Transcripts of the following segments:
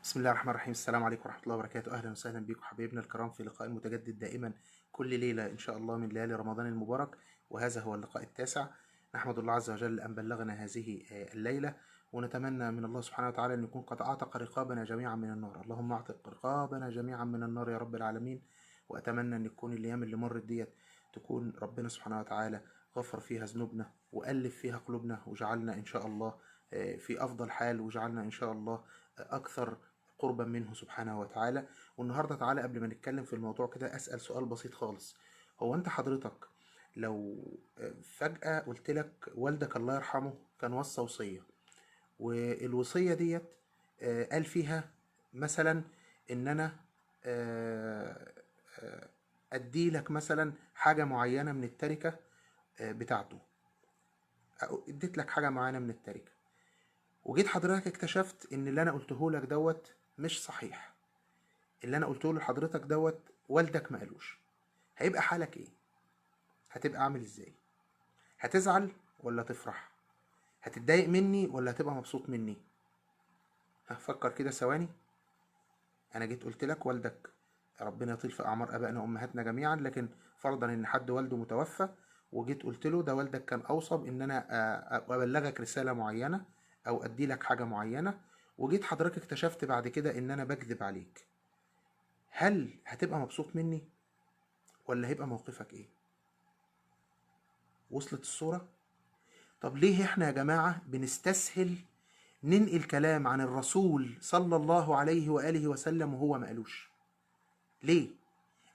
بسم الله الرحمن الرحيم. السلام عليكم ورحمة الله وبركاته. أهلا وسهلا بكم حبايبنا الكرام في لقاء متجدد دائما كل ليلة إن شاء الله من ليالي رمضان المبارك، وهذا هو اللقاء التاسع. نحمد الله عز وجل أن بلغنا هذه الليلة، ونتمنى من الله سبحانه وتعالى أن يكون قد أعتق رقابنا جميعا من النار. اللهم أعتق رقابنا جميعا من النار يا رب العالمين. وأتمنى أن يكون الأيام اللي مرت ديت تكون ربنا سبحانه وتعالى غفر فيها ذنوبنا وألف فيها قلوبنا، وجعلنا إن شاء الله في أفضل حال، وجعلنا إن شاء الله أكثر قربا منه سبحانه وتعالى. والنهارده تعالى قبل ما نتكلم في الموضوع كده أسأل سؤال بسيط خالص. هو أنت حضرتك لو فجأة قلت لك والدك الله يرحمه كان وصى وصية، والوصية ديت قال فيها مثلا إن أنا آه، أدي لك مثلا حاجة معينة من التركة بتاعته، أو اديت لك حاجة معينة من التركة، وجيت حضرتك اكتشفت ان اللي انا قلته لك دوت مش صحيح، اللي انا قلته لحضرتك دوت والدك ما قالوش، هيبقى حالك ايه؟ هتبقى عامل ازاي؟ هتزعل ولا تفرح؟ هتتضايق مني ولا هتبقى مبسوط مني؟ هفكر كده ثواني. انا جيت قلت لك والدك ربنا يطيل في اعمار ابائنا وامهاتنا جميعا، لكن فرضا ان حد والده متوفى وجيت قلت له ده والدك كان اوصى بان انا ابلغك رسالة معينة او ادي لك حاجة معينة، وجيت حضرتك اكتشفت بعد كده ان انا بكذب عليك، هل هتبقى مبسوط مني ولا هيبقى موقفك ايه؟ وصلت الصورة؟ طب ليه احنا يا جماعة بنستسهل ننقل كلام عن الرسول صلى الله عليه وآله وسلم وهو ما قالوش؟ ليه؟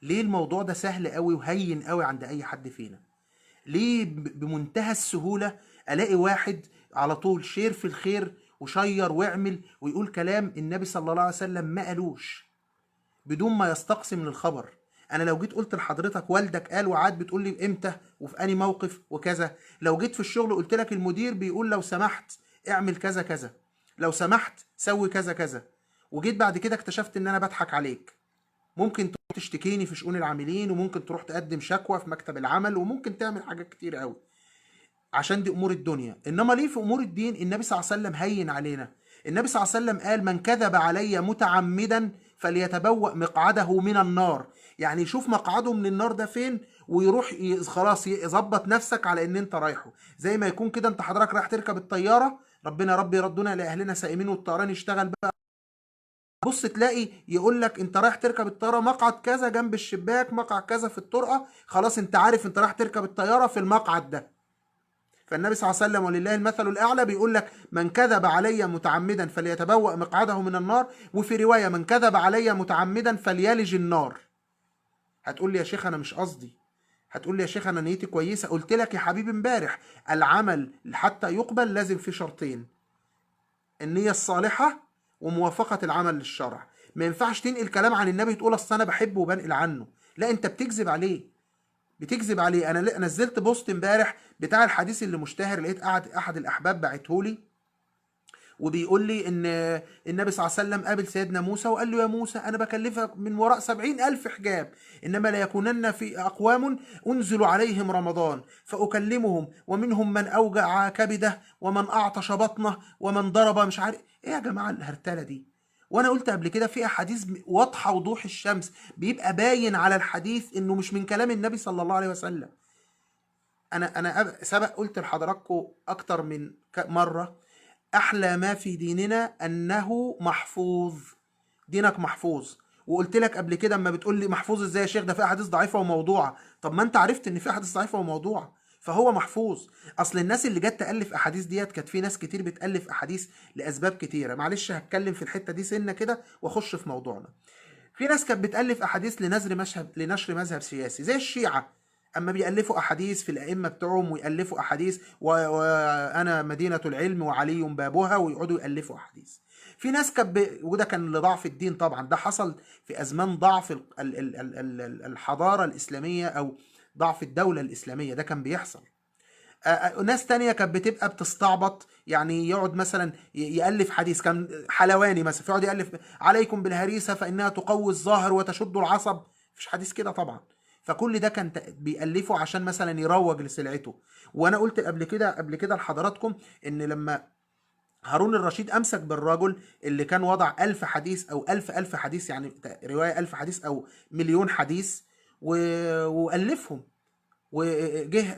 ليه الموضوع ده سهل قوي وهين قوي عند اي حد فينا؟ ليه بمنتهى السهولة الاقي واحد على طول شير في الخير وشير واعمل ويقول كلام النبي صلى الله عليه وسلم ما قالوش بدون ما يستقسم للخبر؟ انا لو جيت قلت لحضرتك والدك قال وعاد بتقول لي امتى وفي اني موقف وكذا، لو جيت في الشغل قلت لك المدير بيقول لو سمحت اعمل كذا كذا، لو سمحت سوي كذا كذا، وجيت بعد كده اكتشفت ان انا بضحك عليك، ممكن تروح تشتكيني في شؤون العاملين، وممكن تروح تقدم شكوى في مكتب العمل، وممكن تعمل حاجات كتير قوي عشان دي امور الدنيا. انما ليه في امور الدين النبي صلى الله عليه وسلم هين علينا؟ النبي صلى الله عليه وسلم قال من كذب علي متعمدا فليتبوأ مقعده من النار، يعني يشوف مقعده من النار ده فين ويروح خلاص يظبط نفسك على ان انت رايحه. زي ما يكون كده انت حضرتك رايح تركب الطياره، ربنا ربي يردنا لاهلنا سائمين والطيران يشتغل بقى، بص تلاقي يقول لك انت رايح تركب الطياره مقعد كذا جنب الشباك، مقعد كذا في الطرقه، خلاص انت عارف انت رايح تركب الطياره في المقعد ده. فالنبي صلى الله عليه وسلم ولله المثل الأعلى بيقول لك من كذب علي متعمدا فليتبوأ مقعده من النار، وفي رواية من كذب علي متعمدا فليلج النار. هتقول لي يا شيخ أنا مش قصدي، هتقول لي يا شيخ أنا نيتي كويسة، قلت لك يا حبيبي امبارح العمل حتى يقبل لازم في شرطين: النية الصالحة وموافقة العمل للشرع. ما ينفعش تنقل كلام عن النبي تقول اصل انا بحبه وبنقل عنه، لا انت بتكذب عليه، بتكذب عليه. انا نزلت بوست امبارح بتاع الحديث اللي مشتهر، لقيت احد الاحباب بعته لي وبيقول لي ان النبي صلى الله عليه وسلم قابل سيدنا موسى وقال له يا موسى انا بكلفك من وراء 70,000 حجاب، انما لا يكونن في اقوام انزل عليهم رمضان فاكلمهم ومنهم من اوجع كبده ومن اعطش بطنه ومن ضرب مش عارف ايه. يا جماعه الهرتله دي، وانا قلت قبل كده في احاديث واضحه وضوح الشمس بيبقى باين على الحديث انه مش من كلام النبي صلى الله عليه وسلم. انا سبق قلت لحضراتكم اكتر من مره احلى ما في ديننا انه محفوظ، دينك محفوظ. وقلت لك قبل كده اما بتقول لي محفوظ ازاي يا شيخ ده في احاديث ضعيفه وموضوعه، طب ما انت عرفت ان في احاديث ضعيفه وموضوعه فهو محفوظ. اصل الناس اللي جت تالف احاديث ديت كانت في ناس كتير بتالف احاديث لاسباب كتيره، معلش هتكلم في الحته دي سنه كده واخش في موضوعنا. في ناس كانت بتالف احاديث لنشر مذهب سياسي زي الشيعه، اما بيالفوا احاديث في الائمه بتوعهم ويالفوا احاديث وانا مدينه العلم وعلي بابها، ويقعدوا يالفوا احاديث. في ناس وده كان لضعف الدين طبعا، ده حصل في ازمان ضعف الحضاره الاسلاميه او ضعف الدوله الاسلاميه، ده كان بيحصل. ناس تانية كانت بتبقى بتستعبط، يعني يقعد مثلا يألف حديث، كان حلواني مثلا فيقعد يألف عليكم بالهريسة فإنها تقوي الظاهر وتشد العصب، مفيش حديث كده طبعا. فكل ده كان بيألفه عشان مثلا يروج لسلعته. وانا قلت قبل كده لحضراتكم ان لما هارون الرشيد أمسك بالرجل اللي كان وضع 1000 حديث أو ألف حديث، يعني رواية 1000 حديث أو مليون حديث، وألفهم. وجه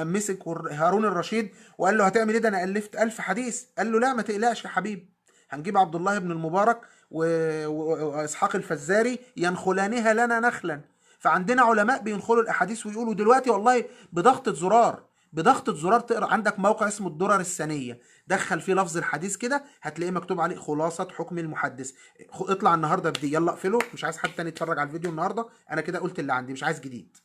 مسك هارون الرشيد وقال له هتعمل ايه؟ ده انا الفت 1000 حديث. قال له لا ما تقلقش يا حبيبي، هنجيب عبد الله بن المبارك واسحاق الفزاري ينخلانها لنا نخلا. فعندنا علماء بينخلوا الاحاديث ويقولوا دلوقتي والله بضغطة زرار، بضغطة زرار تقرا. عندك موقع اسمه الدرر السنية، دخل فيه لفظ الحديث كده هتلاقيه مكتوب عليه خلاصة حكم المحدث. اطلع النهارده بدي، يلا اقفله، مش عايز حد تاني يتفرج على الفيديو النهارده، انا كده قلت اللي عندي، مش عايز جديد.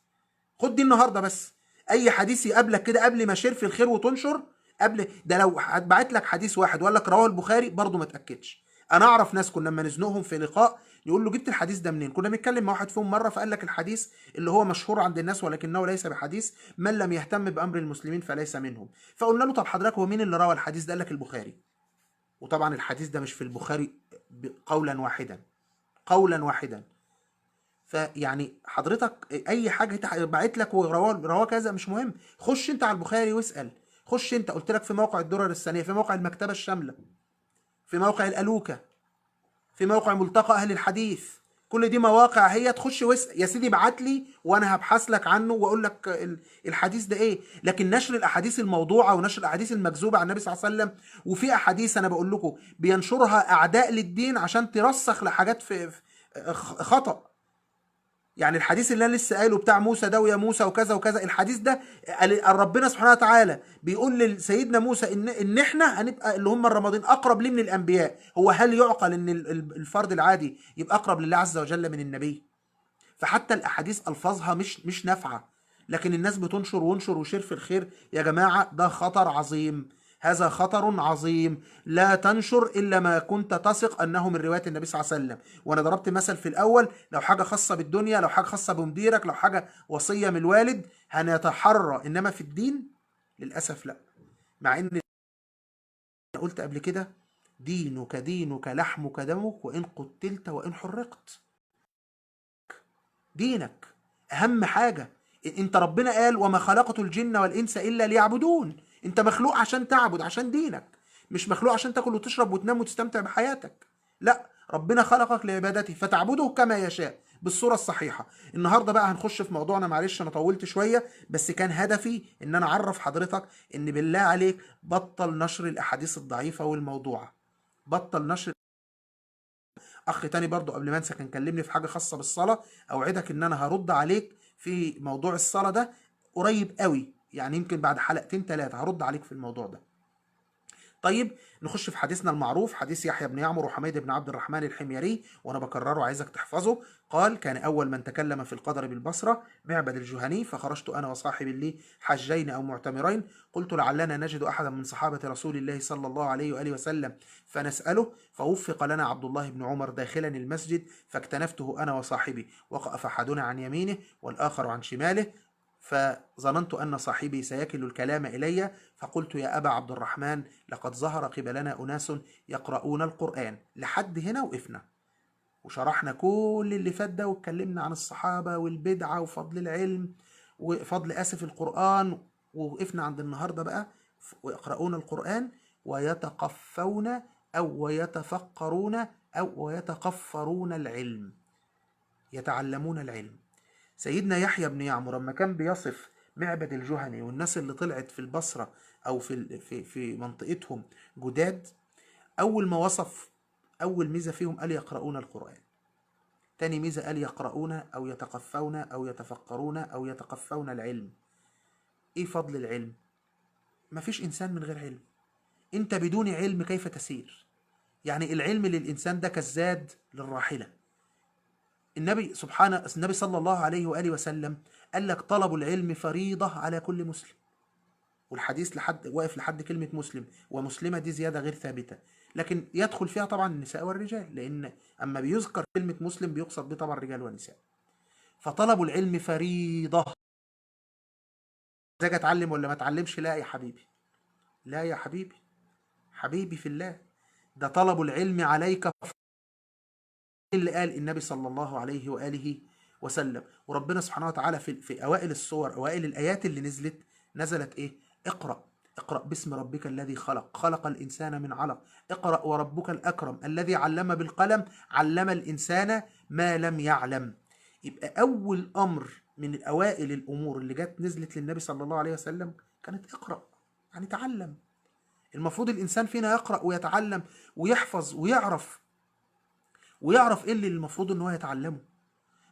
خد دي النهارده بس. اي حديث يقابلك كده قبل ما شير في الخير وتنشر، قبل ده لو هتبعت لك حديث واحد وقال لك رواه البخاري برضه ما تاكدش. انا اعرف ناس كنا لما نزنقهم في لقاء يقول له جبت الحديث ده منين؟ كنا بنتكلم مع واحد فيهم مره فقال لك الحديث اللي هو مشهور عند الناس ولكنه ليس بحديث، من لم يهتم بامر المسلمين فليس منهم. فقلنا له طب حضرتك هو مين اللي روى الحديث ده؟ قال لك البخاري. وطبعا الحديث ده مش في البخاري قولا واحدا، قولا واحدا. فيعني حضرتك اي حاجه بعت لك ورواه كذا مش مهم، خش انت على البخاري واسال. خش انت، قلت لك في موقع الدرر الثانيه، في موقع المكتبه الشامله، في موقع الالوكه، في موقع ملتقى اهل الحديث. كل دي مواقع هي، تخش واسال يا سيدي، ابعت لي وانا هبحث لك عنه واقول لك الحديث ده ايه. لكن نشر الاحاديث الموضوعه ونشر الاحاديث المكذوبه عن النبي صلى الله عليه وسلم، وفي احاديث انا بقول لكم بينشرها اعداء للدين عشان ترسخ لحاجات في خطأ. يعني الحديث اللي انا لسه قايله بتاع موسى ده ويا موسى وكذا وكذا، الحديث ده ربنا سبحانه وتعالى بيقول لسيدنا موسى ان احنا هنبقى اللي هم الرمادين اقرب ليه من الانبياء. هو هل يعقل ان الفرد العادي يبقى اقرب لله عز وجل من النبي؟ فحتى الاحاديث الفاظها مش نافعه، لكن الناس بتنشر وانشر وشير في الخير. يا جماعه ده خطر عظيم، هذا خطر عظيم. لا تنشر الا ما كنت تثق انه من روايه النبي صلى الله عليه وسلم. وانا ضربت مثل في الاول، لو حاجه خاصه بالدنيا، لو حاجه خاصه بمديرك، لو حاجه وصيه من الوالد هنتحرى، انما في الدين للاسف لا. مع ان قلت قبل كده دينك دينك لحمك دمك وان قتلت وان حرقت. دينك اهم حاجه. انت ربنا قال وما خلقت الجن والانس الا ليعبدون. انت مخلوق عشان تعبد، عشان دينك، مش مخلوق عشان تاكل وتشرب وتنام وتستمتع بحياتك. لا، ربنا خلقك لعبادته فتعبده كما يشاء بالصوره الصحيحه. النهارده بقى هنخش في موضوعنا، معلش انا طولت شويه، بس كان هدفي ان انا اعرف حضرتك ان بالله عليك بطل نشر الاحاديث الضعيفه والموضوعه، بطل نشر. اخ تاني برضو قبل ما انسى كان كلمني في حاجه خاصه بالصلاه، اوعدك ان انا هرد عليك في موضوع الصلاه ده قريب قوي، يعني يمكن بعد حلقتين 3 هرد عليك في الموضوع ده. طيب نخش في حديثنا المعروف، حديث يحيى بن يعمر وحميد بن عبد الرحمن الحميري، وانا بكرره عايزك تحفظه. قال كان اول من تكلم في القدر بالبصره معبد الجهني، فخرجت انا وصاحب لي حجين او معتمرين، قلت لعلنا نجد احدا من صحابه رسول الله صلى الله عليه واله وسلم فنساله، فوفق لنا عبد الله بن عمر داخلا المسجد، فاكتنفته انا وصاحبي، وقف احدنا عن يمينه والاخر عن شماله، فظننت أن صاحبي سيكل الكلام إلي، فقلت يا أبا عبد الرحمن لقد ظهر قبلنا أناس يقرؤون القرآن. لحد هنا وقفنا وشرحنا كل اللي فات ده، واتكلمنا عن الصحابة والبدعة وفضل العلم وفضل القرآن، ووقفنا عند النهاردة بقى ويقرؤون القرآن ويتقفون أو ويتفقرون أو ويتقفرون العلم، يتعلمون العلم. سيدنا يحيى بن يعمر لما كان بيصف معبد الجهني والناس اللي طلعت في البصرة أو في منطقتهم جداد، أول ما وصف أول ميزة فيهم قال يقرؤون القرآن. تاني ميزة قال يقرؤون أو يتقفون أو يتفقرون أو يتقفون العلم. إيه فضل العلم؟ مفيش إنسان من غير علم. أنت بدون علم كيف تسير؟ يعني العلم للإنسان ده كالزاد للراحلة. النبي صلى الله عليه وآله وسلم قال لك طلب العلم فريضة على كل مسلم، والحديث واقف لحد كلمة مسلم، ومسلمة دي زيادة غير ثابتة، لكن يدخل فيها طبعا النساء والرجال، لأن أما بيذكر كلمة مسلم بيقصد به طبعا رجال ونساء. فطلب العلم فريضة. ازاي اتعلم ولا ما اتعلمش؟ لا يا حبيبي، لا يا حبيبي، حبيبي في الله، ده طلب العلم عليك اللي قال النبي صلى الله عليه وآله وسلم. وربنا سبحانه وتعالى في أوائل السور، أوائل الآيات اللي نزلت إيه؟ اقرأ. اقرأ باسم ربك الذي خلق، خلق الإنسان من علق، اقرأ وربك الأكرم الذي علم بالقلم، علم الإنسان ما لم يعلم. يبقى أول أمر من أوائل الأمور اللي جت نزلت للنبي صلى الله عليه وسلم كانت اقرأ، يعني تعلم. المفروض الإنسان فينا يقرأ ويتعلم ويحفظ ويعرف إيه اللي المفروض إن هو يتعلمه،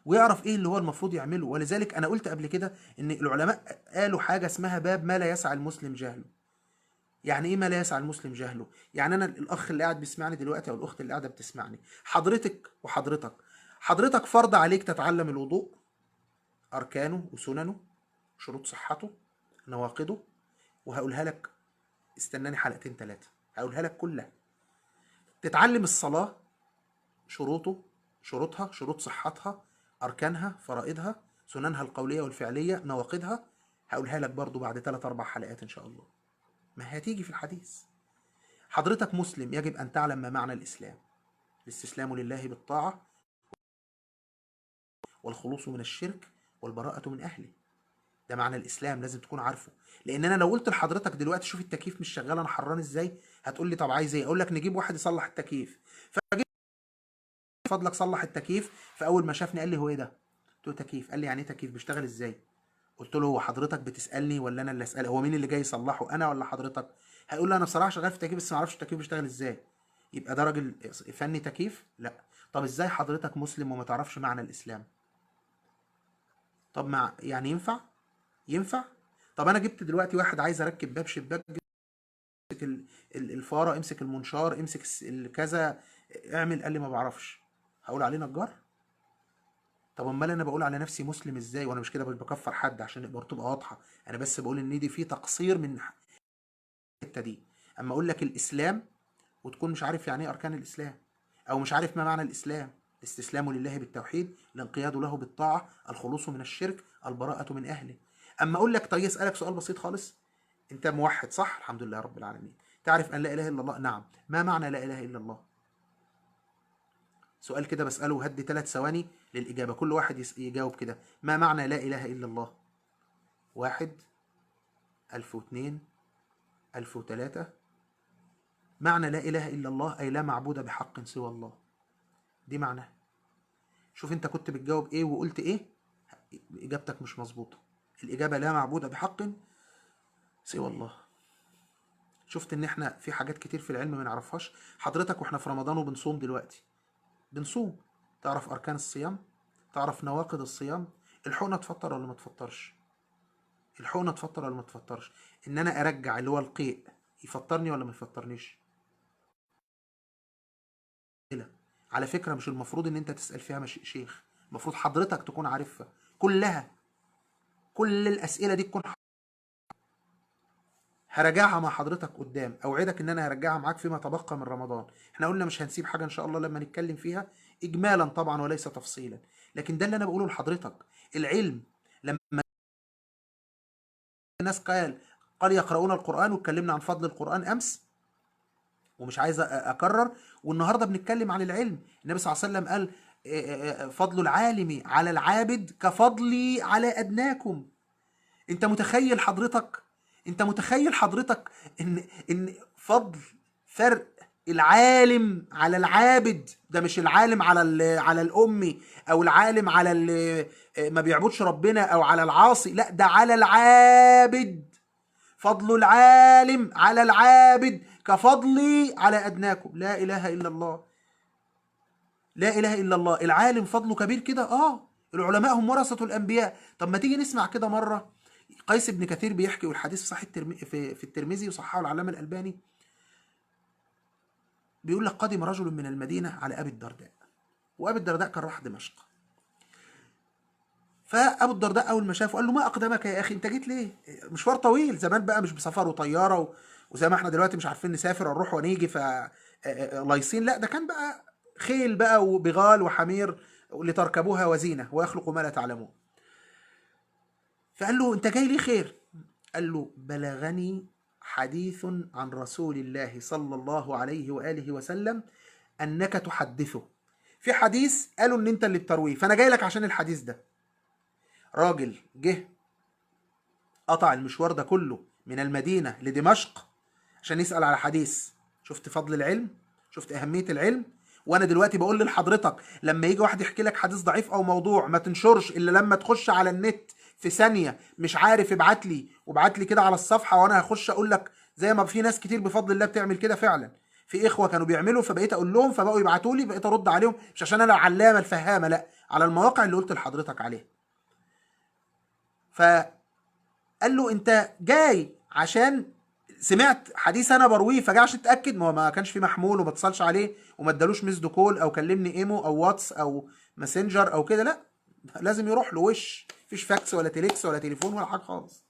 ويعرف إيه اللي هو المفروض يعمله. ولذلك أنا قلت قبل كده إن العلماء قالوا حاجة اسمها باب ما لا يسع المسلم جهله. يعني ايه ما لا يسع المسلم جهله؟ يعني انا الاخ اللي قاعد بيسمعني دلوقتي او الاخت اللي قاعده بتسمعني، حضرتك حضرتك فرض عليك تتعلم الوضوء، اركانه وسننه، شروط صحته، نواقضه، وهقولها لك، استناني حلقتين ثلاثه هقولها لك كلها. تتعلم الصلاه، شروطها، شروط صحتها، اركانها، فرائضها، سننها القوليه والفعليه، نواقضها، هقولها لك برضو بعد 3 4 حلقات ان شاء الله، ما هتيجي في الحديث. حضرتك مسلم، يجب أن تعلم ما معنى الإسلام: الاستسلام لله بالطاعة، والخلوص من الشرك، والبراءة من أهله. ده معنى الإسلام، لازم تكون عارفه. لأن أنا لو قلت لحضرتك دلوقتي شوف التكييف مش شغال أنا حران إزاي، هتقول لي طب عايز إيه؟ أقول لك نجيب واحد يصلح التكييف. فجيت فضلك صلح التكييف، فأول ما شافني قال لي هو إيه ده؟ قلت له تكييف. قال لي يعني إيه تكييف؟ بيشتغل إزاي؟ قلت له هو حضرتك بتسألني ولا أنا اللي أسأل؟ هو مين اللي جاي يصلحه، أنا ولا حضرتك؟ هيقول لي أنا بصراحة شغال في تكييف بس ما أعرفش التكييف بيشتغل إزاي. يبقى ده راجل فني تكييف؟ لا. طب ازاي حضرتك مسلم وما تعرفش معنى الاسلام؟ طب مع يعني ينفع. طب انا جبت دلوقتي واحد عايز اركب باب شباك، امسك الفاره، امسك المنشار، امسك كذا، اعمل. قال لي ما بعرفش. هقول عليه نجار؟ طب امال انا بقول على نفسي مسلم ازاي؟ وانا مش كده مش بكفر حد عشان برضه تبقى واضحه، انا بس بقول ان دي في تقصير من الحته دي. اما اقول لك الاسلام وتكون مش عارف يعني ايه اركان الاسلام، او مش عارف ما معنى الاسلام: الاستسلام لله بالتوحيد، الانقياد له بالطاعه، الخلوص من الشرك، البراءه من اهله. اما اقول لك طيب اسالك سؤال بسيط خالص: انت موحد صح؟ الحمد لله رب العالمين. تعرف ان لا اله الا الله؟ نعم. ما معنى لا اله الا الله؟ سؤال كده بساله وهدي 3 ثواني للاجابه، كل واحد يجاوب كده. ما معنى لا اله الا الله؟ 1 1002 1003. معنى لا اله الا الله اي لا معبود بحق سوى الله، دي معناها. شوف انت كنت بتجاوب ايه وقلت ايه، اجابتك مش مظبوطه. الاجابه لا معبود بحق سوى الله. شفت ان احنا في حاجات كتير في العلم ما نعرفهاش. حضرتك واحنا في رمضان وبنصوم دلوقتي، بنصوم، تعرف اركان الصيام؟ تعرف نواقض الصيام؟ الحقنه تفطر ولا ما تفطرش؟ الحقنه تفطر ولا ما تفطرش؟ ان انا ارجع اللي هو القيء يفطرني ولا ما يفطرنيش؟ على فكره مش المفروض ان انت تسال فيها شيخ، المفروض حضرتك تكون عارفها كلها. كل الاسئله دي تكون هرجعها مع حضرتك قدام، اوعدك ان انا هرجعها معاك فيما تبقى من رمضان. احنا قلنا مش هنسيب حاجه ان شاء الله لما نتكلم فيها اجمالا طبعا وليس تفصيلا، لكن ده اللي انا بقوله لحضرتك. العلم لما الناس قال يقرؤون القران، واتكلمنا عن فضل القران امس ومش عايز اكرر، والنهارده بنتكلم عن العلم. النبي صلى الله عليه وسلم قال فضل العالم على العابد كفضلي على ادناكم. انت متخيل حضرتك، ان فضل، فرق العالم على العابد؟ ده مش العالم على الامي، او العالم على اللي ما بيعبدش ربنا، او على العاصي، لا ده على العابد. فضل العالم على العابد كفضلي على ادناكم. لا اله الا الله، لا اله الا الله. العالم فضله كبير كده. العلماء هم ورثة الانبياء. طب ما تيجي نسمع كده مره قيس بن كثير بيحكي، والحديث في صحيح في الترمذي وصححه العلامه الالباني. بيقول لك قدم رجل من المدينه على ابي الدرداء، وابي الدرداء كان راح دمشق. فابو الدرداء اول ما شافه قال له ما اقدمك يا اخي، انت جيت ليه؟ مشوار طويل، زمان بقى مش بسفر وطياره وزي ما احنا دلوقتي مش عارفين نسافر نروح ونيجي لايصين، لا ده كان بقى خيل بقى وبغال وحمير لتركبوها وزينه ويخلق ما لا تعلمون. فقال له انت جاي ليه خير؟ قال له بلغني حديث عن رسول الله صلى الله عليه وآله وسلم أنك تحدثه. في حديث قالوا ان انت اللي بترويه، فانا جاي لك عشان الحديث ده. راجل جه قطع المشوار ده كله من المدينة لدمشق عشان يسأل على حديث. شفت فضل العلم، شفت أهمية العلم. وانا دلوقتي بقول لحضرتك لما يجي واحد يحكي لك حديث ضعيف او موضوع، ما تنشرش الا لما تخش على النت في ثانيه، مش عارف ابعت لي وابعت لي كده على الصفحه، وانا هخش اقول لك زي ما في ناس كتير بفضل الله بتعمل كده فعلا. في اخوه كانوا بيعملوا فبقيت اقول لهم فبقوا يبعتوا لي، بقيت ارد عليهم، مش عشان انا علامه الفهامه، لا، على المواقع اللي قلت لحضرتك عليها. فقال له انت جاي عشان سمعت حديث انا برويه فجاي عشان تتاكد؟ ما هو ما كانش في محمول وما اتصلش عليه وما ادالوش مسد كول او كلمني ايمو او واتس او ماسنجر او كده، لا، لازم يروح له وش، مفيش فاكس ولا تيليكس ولا تليفون ولا حاجه خالص.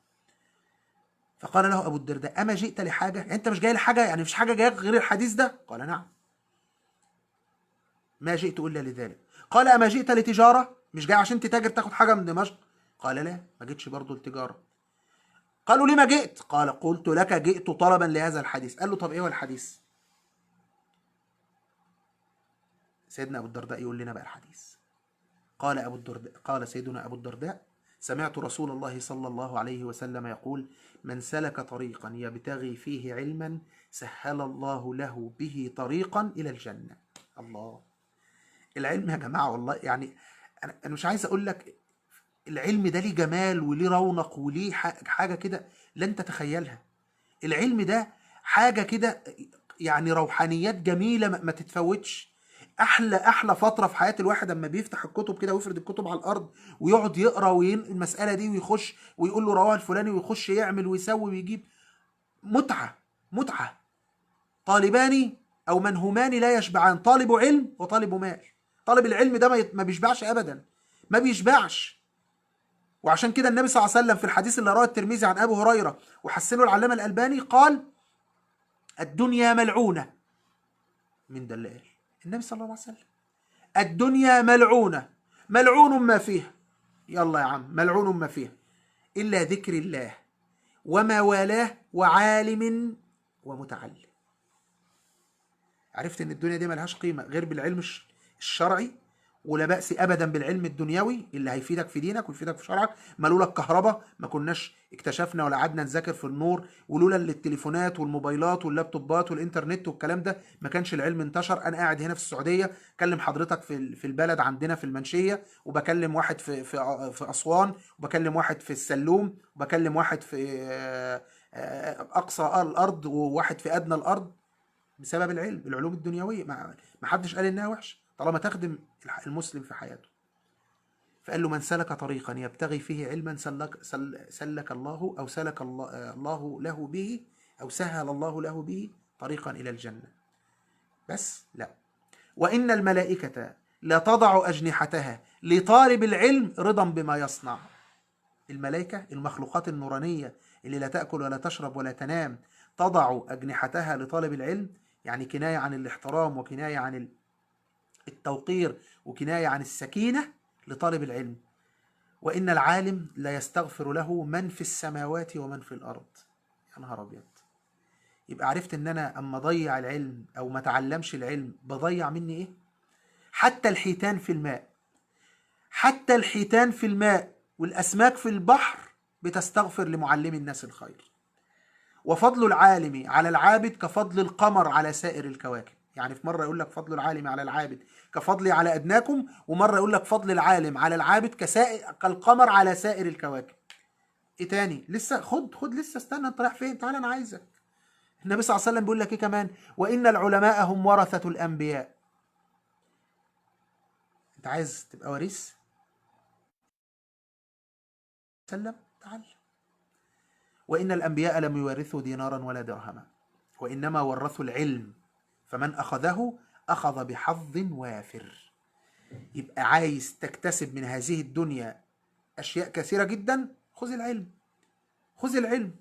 فقال له ابو الدرداء اما جئت لحاجه؟ يعني انت مش جاي لحاجه، يعني مفيش حاجه جايك غير الحديث ده؟ قال نعم. ما جئت الا لذلك. قال اما جئت لتجاره؟ مش جاي عشان تتاجر تاخد حاجه من دمشق؟ قال لا، ما جيتش برضه للتجاره. قالوا لما جئت؟ قال قلت لك جئت طلبا لهذا الحديث. قال له طب ايه هو الحديث؟ سيدنا ابو الدرداء يقول لنا بقى الحديث. قال ابو الدرداء، قال سيدنا ابو الدرداء: سمعت رسول الله صلى الله عليه وسلم يقول: من سلك طريقا يبتغي فيه علما سهل الله له به طريقا الى الجنه. الله، العلم يا جماعه والله، يعني انا مش عايز اقول لك، العلم ده ليه جمال وليه رونق وليه حاجه كده لن تتخيلها. العلم ده حاجه كده يعني روحانيات جميله ما تتفوتش. احلى فتره في حياه الواحد اما بيفتح الكتب كده ويفرد الكتب على الارض ويقعد يقرا وينقل المساله دي ويخش ويقول له رواه الفلاني ويخش يعمل ويسوي ويجيب. متعه. طالبان او منهومان لا يشبعان: طالب علم وطالب مال. طالب العلم ده ما بيشبعش ابدا، ما بيشبعش. وعشان كده النبي صلى الله عليه وسلم في الحديث اللي رواه الترمذي عن ابي هريره وحسنه العلامه الالباني قال: الدنيا ملعونه. من ده اللي قال؟ النبي صلى الله عليه وسلم. الدنيا ملعونه، ملعون ما فيها، يلا يا عم، ملعون ما فيها الا ذكر الله وما والاه وعالم ومتعلم. عرفت ان الدنيا دي ملهاش قيمه غير بالعلم الشرعي، ولا بأس ابدا بالعلم الدنيوي اللي هيفيدك في دينك ويفيدك في شرعك. ما لولا الكهرباء ما كناش اكتشفنا ولا قعدنا نذاكر في النور، ولولا التليفونات والموبايلات واللابتوبات والانترنت والكلام ده ما كانش العلم انتشر. انا قاعد هنا في السعوديه اكلم حضرتك في البلد عندنا في المنشيه، وبكلم واحد في اسوان، وبكلم واحد في السلوم، وبكلم واحد في اقصى الارض، وواحد في ادنى الارض، بسبب العلوم الدنيويه. ما حدش قال انها وحشه طالما تخدم المسلم في حياته. فقال له: من سلك طريقا يبتغي فيه علما سلك الله او سلك الله له به او سهل الله له به طريقا الى الجنه. بس لا، وان الملائكه لا تضع اجنحتها لطالب العلم رضا بما يصنع. الملائكه المخلوقات النورانيه اللي لا تاكل ولا تشرب ولا تنام تضع اجنحتها لطالب العلم، يعني كنايه عن الاحترام وكنايه عن التوقير وكناية عن السكينة لطالب العلم. وإن العالم لا يستغفر له من في السماوات ومن في الأرض. يا نهار أبيض! يبقى عرفت إن أنا أما أضيع العلم أو ما تعلمش العلم بضيع مني إيه؟ حتى الحيتان في الماء، حتى الحيتان في الماء والأسماك في البحر بتستغفر لمعلم الناس الخير. وفضل العالم على العابد كفضل القمر على سائر الكواكب. يعني في مرة يقول لك فضل العالم على العابد كفضلي على أدناكم، ومرة يقول لك فضل العالم على العابد كالقمر على سائر الكواكب. ايه تاني؟ لسه خد لسه، استنى، انت رايح فين؟ تعالى انا عايزك. النبي صلى الله عليه وسلم بيقول لك ايه كمان؟ وإن العلماء هم ورثة الأنبياء. انت عايز تبقى وريث؟ سلم تعال. وإن الأنبياء لم يورثوا دينارا ولا درهما، وإنما ورثوا العلم، فمن أخذه أخذ بحظ وافر. يبقى عايز تكتسب من هذه الدنيا أشياء كثيرة جدا، خذ العلم، خذ العلم،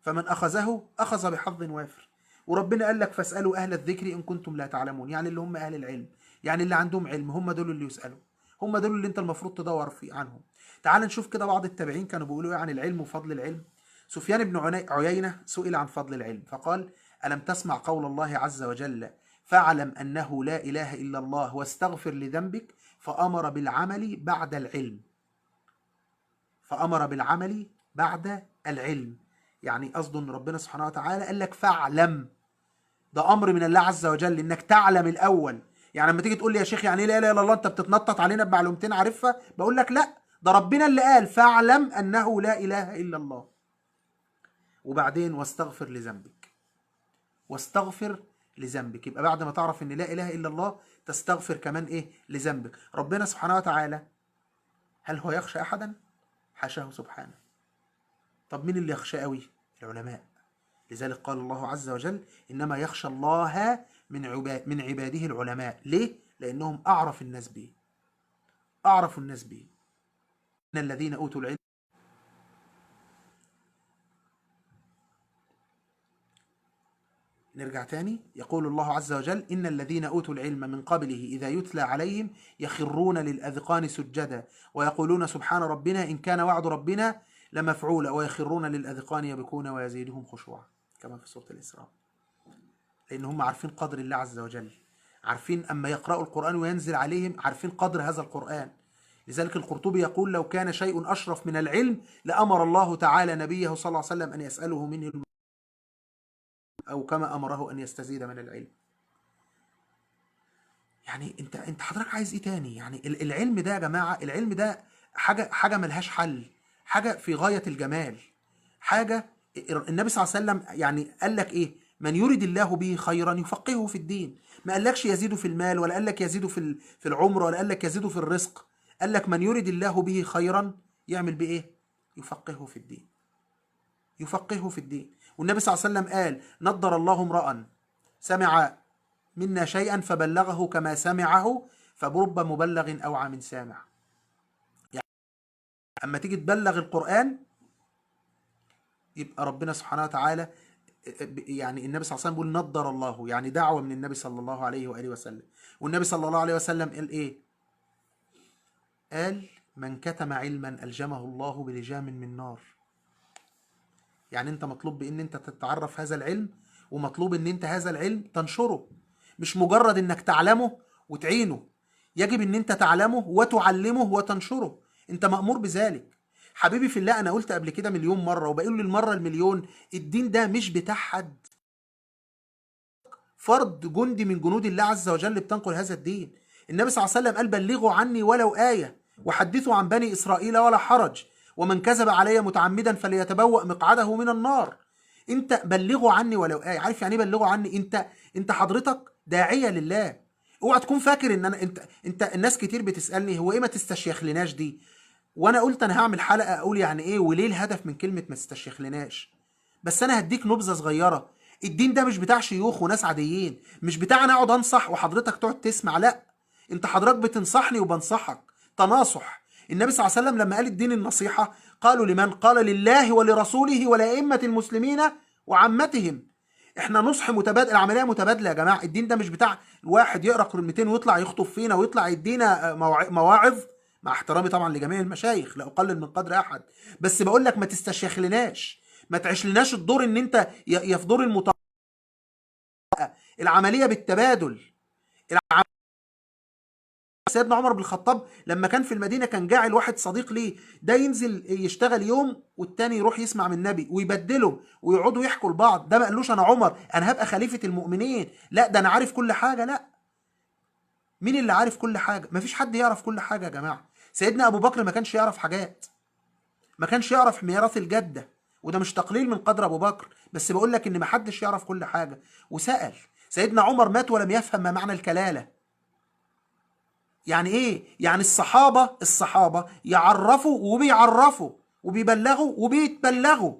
فمن أخذه أخذ بحظ وافر. وربنا قال لك: فاسألوا أهل الذكر إن كنتم لا تعلمون. يعني اللي هم أهل العلم، يعني اللي عندهم علم، هم دول اللي يسألوا، هم دول اللي انت المفروض تدور عنهم. تعال نشوف كده بعض التابعين كانوا بيقولوا ايه عن العلم وفضل العلم. سفيان بن عيينة سئل عن فضل العلم فقال: ألم تسمع قول الله عز وجل: فاعلم أنه لا إله إلا الله واستغفر لذنبك؟ فأمر بالعمل بعد العلم، فأمر بالعمل بعد العلم. يعني قصده ان ربنا سبحانه وتعالى قال لك فاعلم، ده امر من الله عز وجل انك تعلم الاول. يعني لما تيجي تقول لي يا شيخ يعني ايه لا اله الا الله، انت بتتنطط علينا بمعلومتين عارفها، بقول لك لا، ده ربنا اللي قال فاعلم انه لا اله الا الله. وبعدين واستغفر لذنبك، واستغفر لذنبك، يبقى بعد ما تعرف ان لا اله الا الله تستغفر كمان ايه لذنبك. ربنا سبحانه وتعالى هل هو يخشى احدا؟ حاشاه سبحانه. طب مين اللي يخشى قوي؟ العلماء. لذلك قال الله عز وجل انما يخشى الله من عباده العلماء. ليه؟ لانهم اعرف الناس به، اعرف الناس به. ان الذين اوتوا العلم، نرجع تاني، يقول الله عز وجل إن الذين أوتوا العلم من قبله إذا يتلى عليهم يخرون للأذقان سجدا ويقولون سبحان ربنا إن كان وعد ربنا لمفعولا ويخرون للأذقان يبكون ويزيدهم خشوعا، كما في سورة الإسراء. لأن هم عارفين قدر الله عز وجل، عارفين أما يقرأوا القرآن وينزل عليهم عارفين قدر هذا القرآن. لذلك القرطبي يقول لو كان شيء أشرف من العلم لأمر الله تعالى نبيه صلى الله عليه وسلم أن يسأله منه، أو كما أمره أن يستزيد من العلم. يعني انت حضرتك عايز ايه تاني؟ يعني العلم ده يا جماعة، العلم ده حاجة ملهاش حل، حاجة في غاية الجمال، حاجة النبي صلى الله عليه وسلم يعني قال لك ايه؟ من يريد الله به خيرا يفقهه في الدين. ما قالكش يزيده في المال، ولا قال لك يزيده في العمر، ولا قال لك يزيده في الرزق. قال لك من يريد الله به خيرا يعمل بايه؟ يفقهه في الدين، يفقهه في الدين. والنبي صلى الله عليه وسلم قال نضر الله امرأ سمع منا شيئا فبلغه كما سمعه فرب مبلغ أوعى من سامع. يعني أما تيجي تبلغ القرآن يبقى ربنا سبحانه وتعالى، يعني النبي صلى الله عليه وسلم بيقول نضر الله، يعني دعوة من النبي صلى الله عليه وآله وسلم. والنبي صلى الله عليه وسلم قال إيه؟ قال من كتم علما ألجمه الله بلجام من نار. يعني أنت مطلوب بإن أنت تتعرف هذا العلم، ومطلوب إن أنت هذا العلم تنشره، مش مجرد إنك تعلمه وتعينه، يجب إن أنت تعلمه وتعلمه وتنشره. أنت مأمور بذلك. حبيبي في الله، أنا قلت قبل كده مليون مرة وبقول للمرة المليون، الدين ده مش بتاع حد، فرد جندي من جنود الله عز وجل بتنقل هذا الدين. النبي صلى الله عليه وسلم قال بلغوا عني ولو آية وحدثوا عن بني إسرائيل ولا حرج، ومن كذب علي متعمدا فليتبوأ مقعده من النار. انت بلغوا عني ولو آية. عارف يعني ايه بلغوا عني؟ انت حضرتك داعية لله. اوعى تكون فاكر ان انت الناس كتير بتسألني هو ايه ما تستشيخ لناش دي، وانا قلت انا هعمل حلقة اقول يعني ايه وليه الهدف من كلمة ما تستشيخ لناش. بس انا هديك نبذة صغيرة. الدين ده مش بتاع شيوخ وناس عاديين، مش بتاع انا اقعد انصح وحضرتك تقعد تسمع، لا، انت حضرتك بتنصحني وبنصحك، تناصح. النبي صلى الله عليه وسلم لما قال الدين النصيحة قالوا لمن؟ قال لله ولرسوله ولأئمة المسلمين وعامتهم. احنا نصح متبادل، العملية متبادلة يا جماعة. الدين ده مش بتاع الواحد يقرأ كلمتين ويطلع يخطب فينا ويطلع يدينا مواعظ، مع احترامي طبعا لجميع المشايخ، لا اقلل من قدر احد، بس بقول لك ما تستشيخ لناش، ما تعيش لناش الدور ان انت يا في دور العملية بالتبادل. سيدنا عمر بن الخطاب لما كان في المدينة كان جاعل واحد صديق ليه، ده ينزل يشتغل يوم والتاني يروح يسمع من النبي ويبدله ويقعدوا يحكوا لبعض. ده ما قالوش انا عمر انا هبقى خليفة المؤمنين، لا ده انا عارف كل حاجة. لا، مين اللي عارف كل حاجة؟ مفيش حد يعرف كل حاجة يا جماعة. سيدنا ابو بكر ما كانش يعرف حاجات، ما كانش يعرف ميراث الجدة، وده مش تقليل من قدر ابو بكر، بس بقول لك ان ما حدش يعرف كل حاجة. وسأل سيدنا عمر مات ولم يفهم ما معنى الكلالة. يعني ايه؟ يعني الصحابة يعرفوا وبيعرفوا وبيبلغوا وبيتبلغوا،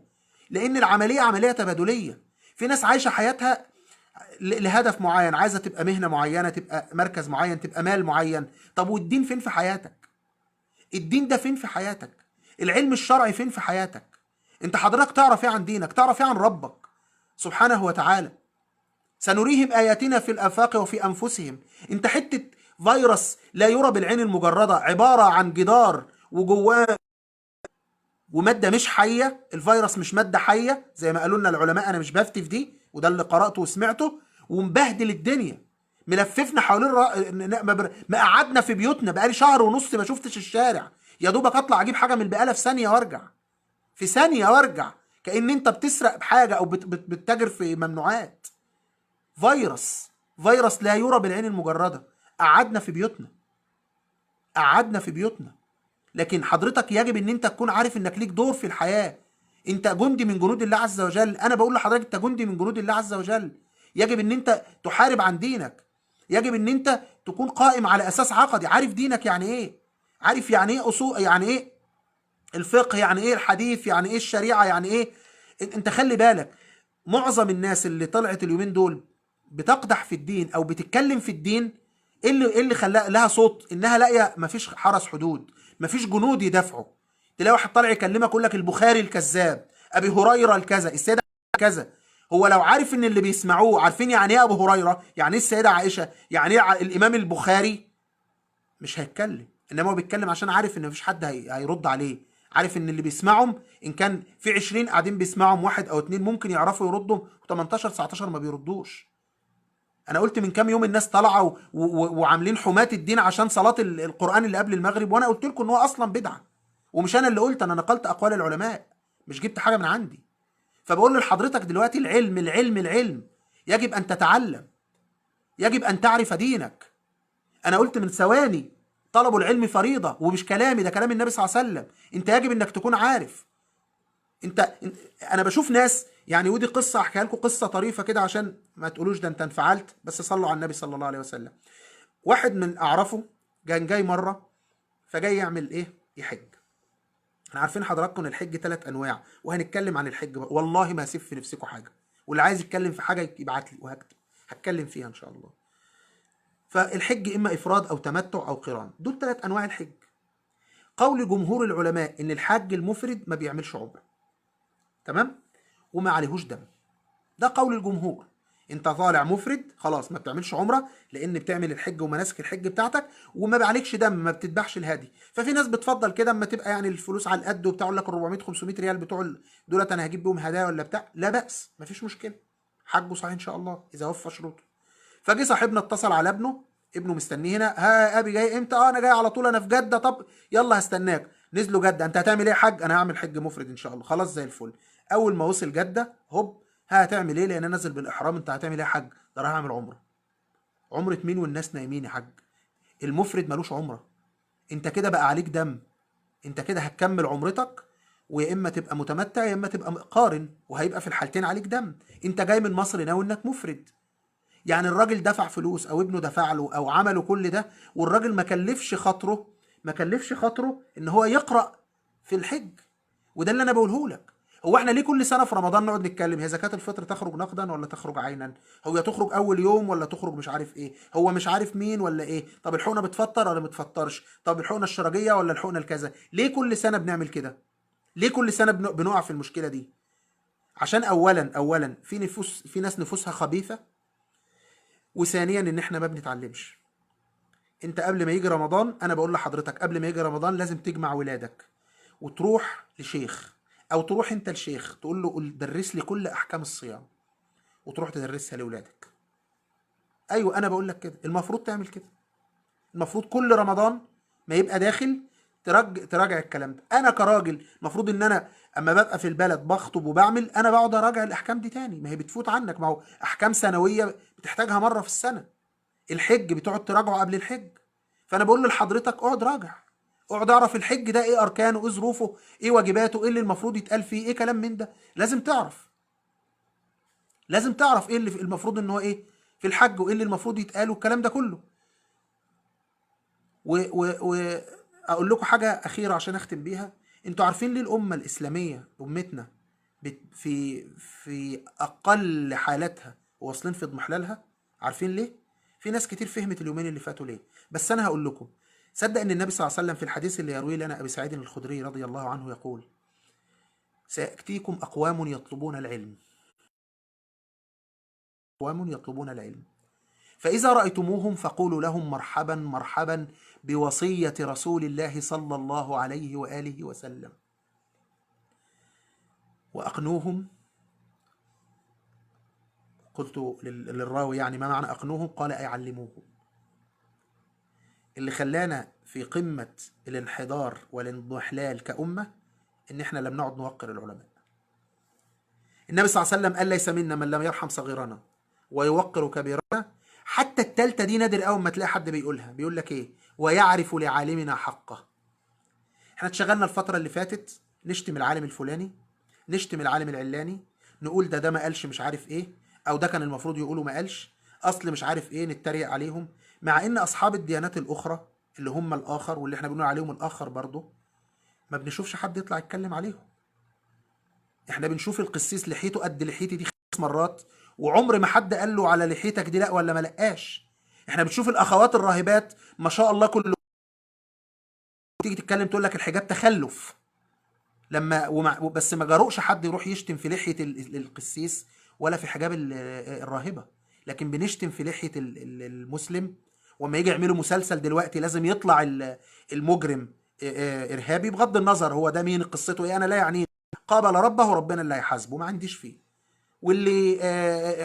لان العملية عملية تبادلية. في ناس عايشة حياتها لهدف معين، عايزة تبقى مهنة معينة، تبقى مركز معين، تبقى مال معين. طب والدين فين في حياتك؟ الدين ده فين في حياتك؟ العلم الشرعي فين في حياتك؟ انت حضرتك تعرف ايه عن دينك؟ تعرف ايه عن ربك سبحانه وتعالى؟ سنريهم آياتنا في الآفاق وفي أنفسهم. انت حتة فيروس لا يرى بالعين المجردة، عبارة عن جدار وجواه ومادة مش حية. الفيروس مش مادة حية زي ما قالوا لنا العلماء، أنا مش بفتي في دي، وده اللي قرأته وسمعته، ومبهدل الدنيا، ملففنا حوالين ما قعدنا في بيوتنا. بقالي شهر ونص ما شفتش الشارع، يا دوبك أطلع أجيب حاجة من البقالة في ثانية وأرجع، في ثانية وأرجع. كأن انت بتسرق بحاجة او بتتاجر في ممنوعات. فيروس لا يرى بالعين المجردة. قعدنا في بيوتنا، لكن حضرتك يجب ان انت تكون عارف انك ليك دور في الحياة. انت جندي من جنود الله عز وجل. انا بقول لحضرتك انت جندي من جنود الله عز وجل. يجب ان انت تحارب عن دينك. يجب ان انت تكون قائم على اساس عقدي، عارف دينك يعني ايه، عارف يعني ايه اصول، يعني ايه الفقه، يعني ايه الحديث، يعني ايه الشريعة، يعني ايه. انت خلي بالك، معظم الناس اللي طلعت اليومين دول بتقدح في الدين او بتتكلم في الدين، ايه اللي خلاها لها صوت؟ انها لاقيه مفيش حرس حدود، مفيش جنود يدافعوا. تلاقي واحد طالع يكلمك يقول لك البخاري الكذاب، ابي هريره الكذا، السيده كذا. هو لو عارف ان اللي بيسمعوه عارفين يعني ايه ابو هريره، يعني ايه السيده عائشه، يعني ايه الامام البخاري، مش هيتكلم. انما هو بيتكلم عشان عارف ان مفيش حد هيرد عليه. عارف ان اللي بيسمعهم ان كان في 20 قاعدين بيسمعهم، واحد او اتنين ممكن يعرفوا يردوا، و18 19 ما بيردوش. انا قلت من كام يوم الناس طالعه وعاملين حماة الدين عشان صلاة القرآن اللي قبل المغرب، وانا قلت لكم ان هو اصلا بدعة. ومش انا اللي قلت، انا نقلت اقوال العلماء، مش جبت حاجة من عندي. فبقول لحضرتك دلوقتي العلم يجب ان تتعلم، يجب ان تعرف دينك. انا قلت من ثواني طلب العلم فريضة، ومش كلامي ده، كلام النبي صلى الله عليه وسلم. انت يجب انك تكون عارف. انا بشوف ناس يعني، ودي قصة احكيها لكم، قصة طريفة كده عشان ما تقولوش ده انت انفعلت، بس صلوا على النبي صلى الله عليه وسلم. واحد من اعرفه كان جاي مرة، فجاي يعمل ايه؟ يحج. احنا عارفين حضراتكم الحج 3 انواع، وهنتكلم عن الحج بقى. والله ما هسيب في نفسكم حاجة، واللي عايز يتكلم في حاجة يبعت لي وهكتب، هتكلم فيها ان شاء الله. فالحج اما افراد او تمتع او قران، دول 3 انواع الحج. قول جمهور العلماء ان الحاج المفرد ما بيعملش عمره، تمام، وما عليهوش دم. ده قول الجمهور. انت طالع مفرد خلاص ما بتعملش عمره، لان بتعمل الحج ومناسك الحج بتاعتك، وما عليكش دم، ما بتذبحش الهدي. ففي ناس بتفضل كده اما تبقى يعني الفلوس على القد وبتاع، لك 400 500 ريال بتوع دولت انا هجيب بيهم هدايا ولا بتاع، لا باس، مفيش مشكله، حجه صحيح ان شاء الله اذا وفى شروطه. فجي صاحبنا اتصل على ابنه مستنيه هنا، ها ابي جاي امتى؟ انا جاي على طول، انا في جده. طب يلا هستناك. نزلوا جده. انت هتعمل ايه يا حاج؟ انا هعمل حج مفرد ان شاء الله. خلاص زي الفل. اول ما وصل جده هوب، هتعمل ايه؟ لان انا نازل بالاحرام. انت هتعمل ايه يا حاج؟ ده راح اعمل عمره. عمره مين والناس نايمين يا حاج؟ المفرد ملوش عمره. انت كده بقى عليك دم. انت كده هتكمل عمرتك، ويا اما تبقى متمتع يا اما تبقى قارن، وهيبقى في الحالتين عليك دم. انت جاي من مصر ناوي انك مفرد. يعني الراجل دفع فلوس او ابنه دفع له او عملوا كل ده، والراجل ما كلفش خاطره ان هو يقرأ في الحج. وده اللي انا بقوله لك. هو احنا ليه كل سنه في رمضان نقعد نتكلم هي زكاه الفطر تخرج نقدا ولا تخرج عينا؟ هو تخرج اول يوم ولا تخرج مش عارف ايه؟ هو مش عارف مين ولا ايه؟ طب الحقنه بتفطر ولا ما بتفطرش؟ طب الحقنه الشرجيه ولا الحقنه الكذا؟ ليه كل سنه بنعمل كده؟ ليه كل سنه بنقع في المشكله دي؟ عشان اولا في ناس نفوسها خبيثه، وثانيا ان احنا ما بنتعلمش. انت قبل ما يجي رمضان، انا بقول لحضرتك قبل ما يجي رمضان لازم تجمع ولادك وتروح لشيخ، او تروح انت لشيخ تقول له درس لي كل احكام الصيام، وتروح تدرسها لاولادك. ايوه انا بقول لك كده، المفروض تعمل كده. المفروض كل رمضان ما يبقى داخل تراجع الكلام ده. انا كراجل المفروض ان انا اما ببقى في البلد بخطب وبعمل، انا بقعد اراجع الاحكام دي تاني. ما هي بتفوت عنك، ما هو احكام سنويه بتحتاجها مره في السنه. الحج بتقعد تراجعه قبل الحج. فانا بقول لحضرتك اقعد راجع، اقعد اعرف الحج ده ايه اركانه، ايه ظروفه، ايه واجباته، ايه اللي المفروض يتقال فيه، ايه كلام من ده. لازم تعرف. لازم تعرف ايه اللي المفروض ان هو ايه في الحج، وايه اللي المفروض يتقال، والكلام ده كله. واقول لكم حاجه اخيره عشان اختم بيها. انتوا عارفين ليه الامه الاسلاميه امتنا في اقل حالاتها واصلين في اضمحلالها؟ عارفين ليه؟ في ناس كتير فهمت اليومين اللي فاتوا ليه، بس انا هقول لكم. صدق ان النبي صلى الله عليه وسلم في الحديث اللي يرويه لنا ابي سعيد الخدري رضي الله عنه يقول: سيأتيكم اقوام يطلبون العلم، اقوام يطلبون العلم، فإذا رأيتموهم فقولوا لهم مرحبا مرحبا بوصية رسول الله صلى الله عليه وآله وسلم، وأقنوهم. قلت للراوي يعني ما معنى أقنوهم؟ قال أي علموهم. اللي خلانا في قمة الانحدار والانضحلال كأمة إن إحنا لم نعد نوقر العلماء. النبي صلى الله عليه وسلم قال ليس منا من لم يرحم صغيرنا ويوقر كبيرنا. حتى التالتة دي نادر قوي ما تلاقي حد بيقولها. بيقول لك ايه؟ ويعرف لعالمنا حقه. احنا اتشغلنا الفترة اللي فاتت نشتم العالم الفلاني، نشتم العالم العلاني، نقول ده ما قالش مش عارف ايه، او ده كان المفروض يقوله ما قالش، اصل مش عارف ايه، نتريق عليهم. مع ان اصحاب الديانات الاخرى اللي هم الاخر واللي احنا بنقول عليهم الاخر برضه ما بنشوفش حد يطلع يتكلم عليهم. احنا بنشوف القسيس لحيته قد لحيتي دي 5 مرات، وعمر ما حد قال له على لحيتك دي لا ولا ما لقاش. احنا بنشوف الاخوات الراهبات ما شاء الله كل تيجي تتكلم تقول لك الحجاب تخلف. بس ما جرؤش حد يروح يشتم في لحية القسيس ولا في حجاب الراهبة، لكن بنشتم في لحية المسلم. وما يجي يعملوا مسلسل دلوقتي لازم يطلع المجرم إرهابي، بغض النظر هو ده مين قصته ايه، انا لا يعني، قابل ربه ربنا اللي هيحاسبه، ما عنديش فيه. واللي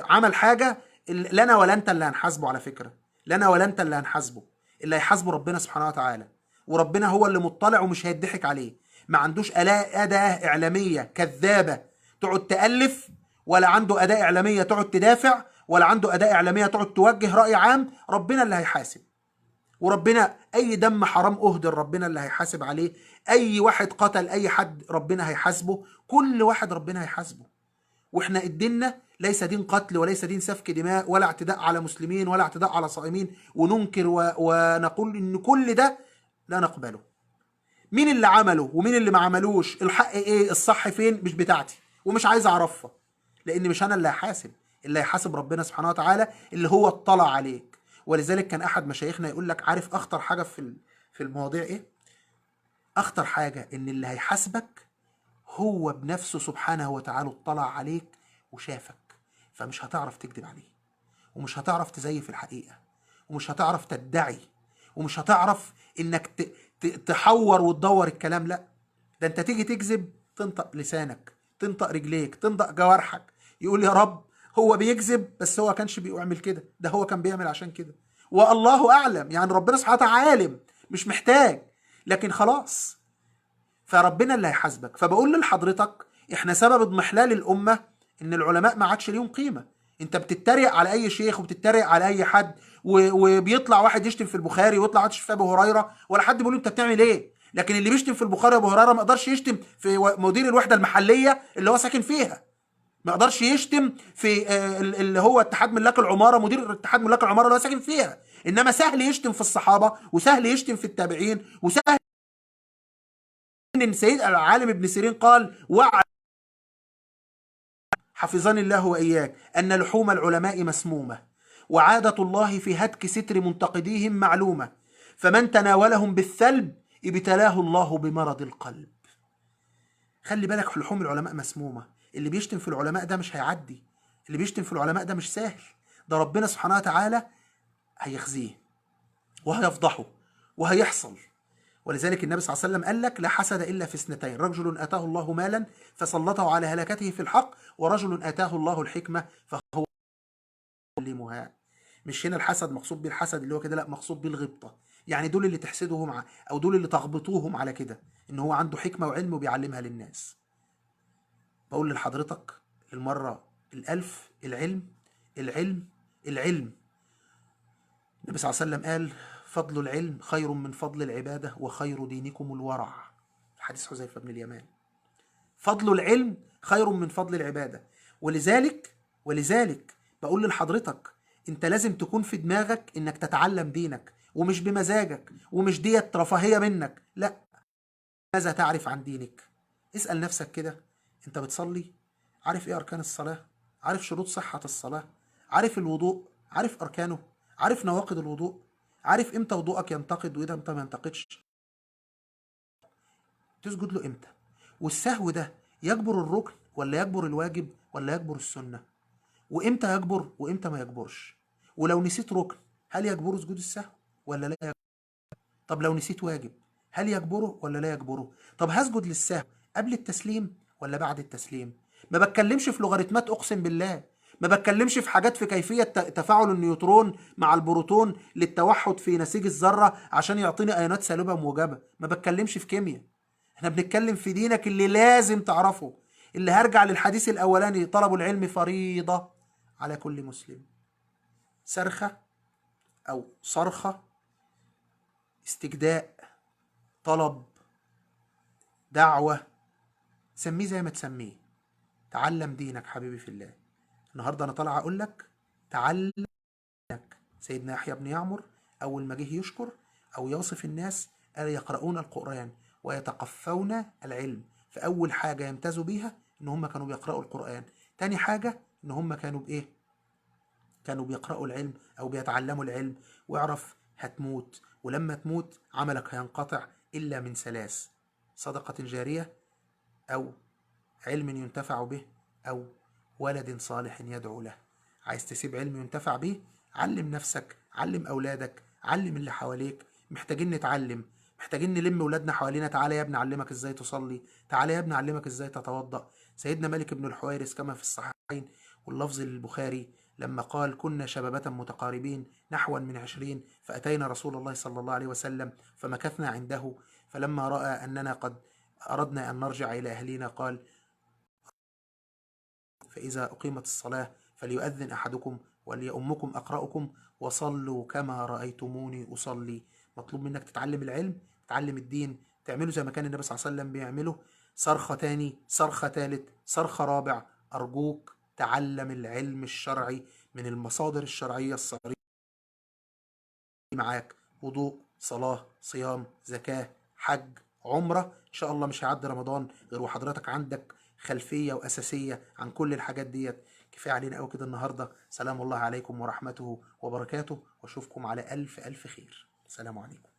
عمل حاجة لنا ولا انت اللي هنحاسبه، على فكرة لنا ولا انت اللي هنحاسبه، اللي هيحاسبه ربنا سبحانه وتعالى، وربنا هو اللي مطلع ومش هيضحك عليه. ما عندوش أداة إعلامية كذابة تقعد تألف، ولا عنده أداة إعلامية تقعد تدافع، ولا عنده أداة إعلامية تقعد توجه رأي عام. ربنا اللي هيحاسب، وربنا أي دم حرام أهدر ربنا اللي هيحاسب عليه. أي واحد قتل أي حد ربنا هيحاسبه، كل واحد ربنا هيحاسبه. واحنا ديننا ليس دين قتل وليس دين سفك دماء ولا اعتداء على مسلمين ولا اعتداء على صائمين، وننكر ونقول ان كل ده لا نقبله. مين اللي عمله ومين اللي ما عملوش، الحق ايه، الصح فين، مش بتاعتي ومش عايز اعرفها، لان مش انا اللي هحاسب، اللي هيحاسب ربنا سبحانه وتعالى اللي هو اطلع عليك. ولذلك كان احد مشايخنا يقول لك عارف اخطر حاجه في المواضيع ايه؟ اخطر حاجه ان اللي هيحاسبك هو بنفسه سبحانه وتعالى اطلع عليك وشافك، فمش هتعرف تكذب عليه، ومش هتعرف تزيف الحقيقة، ومش هتعرف تدعي، ومش هتعرف انك تحور وتدور الكلام. لا، ده انت تيجي تكذب تنطق لسانك، تنطق رجليك، تنطق جوارحك، يقول يا رب هو بيكذب بس هو كانش بيعمل كده، ده هو كان بيعمل عشان كده، والله اعلم. يعني ربنا سبحانه وتعالى عالم مش محتاج، لكن خلاص فربنا اللي هيحاسبك. فبقول لحضرتك احنا سبب اضمحلال الامه ان العلماء ما عادش ليهم قيمه. انت بتتريق على اي شيخ وبتتريق على اي حد، وبيطلع واحد يشتم في البخاري ويطلع واحد يشتم في ابو هريره، ولا حد بيقول انت بتعمل ايه. لكن اللي بيشتم في البخاري وابو هريره ما يقدرش يشتم في مدير الوحده المحليه اللي هو ساكن فيها، ما يقدرش يشتم في اللي هو اتحاد ملاك العماره، مدير اتحاد ملاك العماره اللي هو ساكن فيها. انما سهل يشتم في الصحابه، وسهل يشتم في التابعين، وسهل ان سيد العالم ابن سيرين قال حفظني الله وإياك أن لحوم العلماء مسمومة، وعادة الله في هتك ستر منتقديهم معلومة، فمن تناولهم بالثلب ابتلاه الله بمرض القلب. خلي بالك، لحوم العلماء مسمومة. اللي بيشتم في العلماء ده مش هيعدي، اللي بيشتم في العلماء ده مش سهل، ده ربنا سبحانه وتعالى هيخزيه وهيفضحه وهيحصل. ولذلك النبي صلى الله عليه وسلم قال لك لا حسد إلا في 2: رجل آتاه الله مالا فسلطه على هلكته في الحق، ورجل آتاه الله الحكمة فهو يعلمها. مش هنا الحسد مقصود بيه الحسد اللي هو كده، لا، مقصود بيه الغبطة. يعني دول اللي تحسدهم أو دول اللي تغبطوهم على كده إن هو عنده حكمة وعلم وبيعلمها للناس. بقول لحضرتك المرة الألف، العلم العلم العلم. النبي صلى الله عليه وسلم قال فضل العلم خير من فضل العبادة، وخير دينكم الورع، حديث حذيفة بن اليمان. فضل العلم خير من فضل العبادة. ولذلك بقول لحضرتك انت لازم تكون في دماغك انك تتعلم دينك، ومش بمزاجك، ومش ديت رفاهية منك، لا. ماذا تعرف عن دينك؟ اسأل نفسك كده، انت بتصلي؟ عارف ايه اركان الصلاة؟ عارف شروط صحة الصلاة؟ عارف الوضوء؟ عارف اركانه؟ عارف نواقض الوضوء؟ عارف امتى وضوءك ينتقد وامتى ما ينتقدش؟ تسجد له امتى؟ والسهو ده يجبر الركن ولا يجبر الواجب ولا يجبر السنة؟ وامتى يجبر وامتى ما يجبرش؟ ولو نسيت ركن هل يجبره سجود السهو ولا لا يجبره؟ طب لو نسيت واجب هل يجبره ولا لا يجبره؟ طب هسجد للسهو قبل التسليم ولا بعد التسليم؟ ما بتكلمش في لوغاريتمات، اقسم بالله ما بتكلمش في حاجات في كيفية تفاعل النيوترون مع البروتون للتوحد في نسيج الذرة عشان يعطيني ايونات سالبة موجبة، ما بتكلمش في كيمياء. احنا بنتكلم في دينك اللي لازم تعرفه، اللي هرجع للحديث الأولاني، طلب العلم فريضة على كل مسلم. صرخة أو صرخة، استجداء، طلب، دعوة، سميه زي ما تسميه. تعلم دينك حبيبي في الله. النهاردة أنا طالع أقول لك تعلم دينك. سيدنا يحيى بن يعمر أول ما جه يشكر أو يوصف الناس قال يقرؤون القرآن ويتقفون العلم. فأول حاجة يمتازوا بيها إن هم كانوا بيقرأوا القرآن. تاني حاجة إن هم كانوا بإيه؟ كانوا بيقرأوا العلم أو بيتعلموا العلم. واعرف هتموت، ولما تموت عملك هينقطع إلا من ثلاث: صدقة جارية، أو علم ينتفع به، أو ولد صالح يدعو له. عايز تسيب علم ينتفع به؟ علم نفسك، علم أولادك، علم اللي حواليك. محتاجين نتعلم، محتاجين نلم ولادنا حوالينا. تعالى يا ابني أعلمك إزاي تصلي، تعالى يا ابني أعلمك إزاي تتوضأ. سيدنا مالك بن الحويرث كما في الصحيحين واللفظ للبخاري لما قال كنا شبابة متقاربين نحوا من 20 فأتينا رسول الله صلى الله عليه وسلم فمكثنا عنده، فلما رأى أننا قد أردنا أن نرجع إلى أهلنا قال فإذا أقيمت الصلاة فليؤذن أحدكم وليؤمكم أقرأكم وصلوا كما رأيتموني أصلي. مطلوب منك تتعلم العلم، تتعلم الدين، تعمله زي ما كان النبي صلى الله عليه وسلم بيعمله. صرخة تاني، صرخة تالت، صرخة رابع: أرجوك تعلم العلم الشرعي من المصادر الشرعية الصريحة معاك. وضوء، صلاة، صيام، زكاة، حج، عمرة. إن شاء الله مش هيعدي رمضان غير وحضرتك عندك خلفية وأساسية عن كل الحاجات ديت. كفاية علينا أوي كده النهاردة. سلام الله عليكم ورحمته وبركاته، وأشوفكم على ألف ألف خير. سلام عليكم.